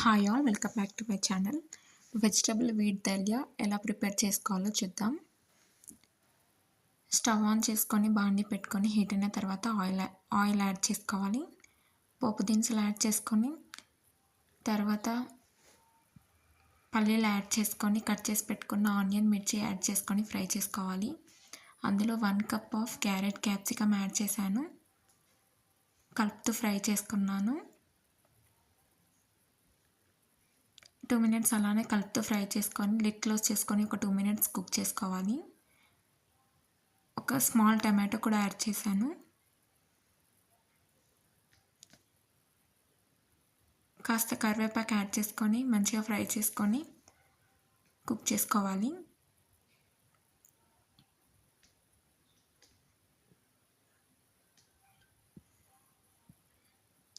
Hi all welcome back to my channel. Vegetable wheat dalia ఎలా prepare చేసుకోవాలో చూద్దాం. Stove on చేసుకొని బాండి పెట్టుకొని హీట్ అయిన తర్వాత ఆయిల్ యాడ్ చేసుకోవాలి. పోపు దినుసులు యాడ్ చేసుకొని తర్వాత పల్లీలు యాడ్ చేసుకొని కట్ చేసి పెట్టుకున్న ఆనియన్ మిర్చి యాడ్ చేసుకొని ఫ్రై చేసుకోవాలి. అందులో 1 cup of carrot capsicum add చేశాను. కలుపుతూ ఫ్రై చేసుకున్నాను. 2 మినిట్స్ అలానే కలుపుతూ ఫ్రై చేసుకొని లిడ్ క్లోజ్ చేసుకొని ఒక 2 మినిట్స్ కుక్ చేసుకోవాలి. ఒక స్మాల్ టమాటో కూడా యాడ్ చేశాను. కాస్త కరివేపాకు యాడ్ చేసుకొని మంచిగా ఫ్రై చేసుకొని కుక్ చేసుకోవాలి.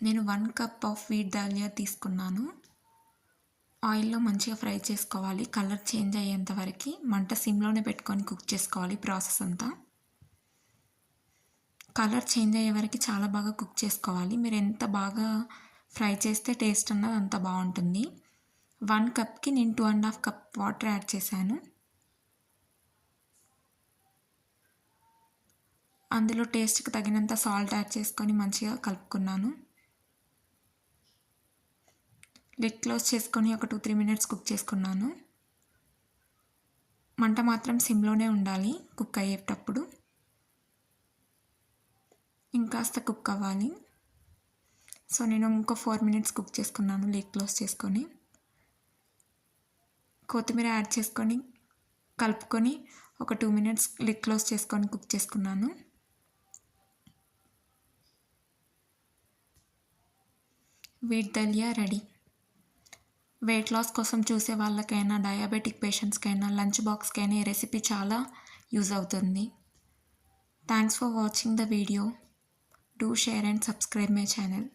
నేను 1 కప్ ఆఫ్ వీట్ దలియా తీసుకున్నాను. ఆయిల్లో మంచిగా ఫ్రై చేసుకోవాలి. కలర్ చేంజ్ అయ్యేంత వరకు మంట సిమ్లోనే పెట్టుకొని కుక్ చేసుకోవాలి. ప్రాసెస్ అంతా కలర్ చేంజ్ అయ్యే వరకు చాలా బాగా కుక్ చేసుకోవాలి. మీరు ఎంత బాగా ఫ్రై చేస్తే టేస్ట్ అన్నది అంత బాగుంటుంది. 1 కప్కి నేను 2.5 కప్ వాటర్ యాడ్ చేశాను. అందులో టేస్ట్కి తగినంత సాల్ట్ యాడ్ చేసుకొని మంచిగా కలుపుకున్నాను. లిడ్ క్లోజ్ చేసుకొని ఒక 2-3 మినిట్స్ కుక్ చేసుకున్నాను. మంట మాత్రం సిమ్లోనే ఉండాలి కుక్ అయ్యేటప్పుడు. ఇంకాస్త కుక్ అవ్వాలి. సో నేను ఇంకో 4 మినిట్స్ కుక్ చేసుకున్నాను లిడ్ క్లోజ్ చేసుకొని. కొత్తిమీర యాడ్ చేసుకొని కలుపుకొని ఒక 2 మినిట్స్ లిడ్ క్లోజ్ చేసుకొని కుక్ చేసుకున్నాను. Wheat dalia ready. Weight loss కోసం చూసే వాళ్ళకైనా డయాబెటిక్ పేషెంట్స్కైనా లంచ్ బాక్స్కైనా ఈ రెసిపీ చాలా యూజ్ అవుతుంది. Thanks for watching the video. Do share and subscribe my channel.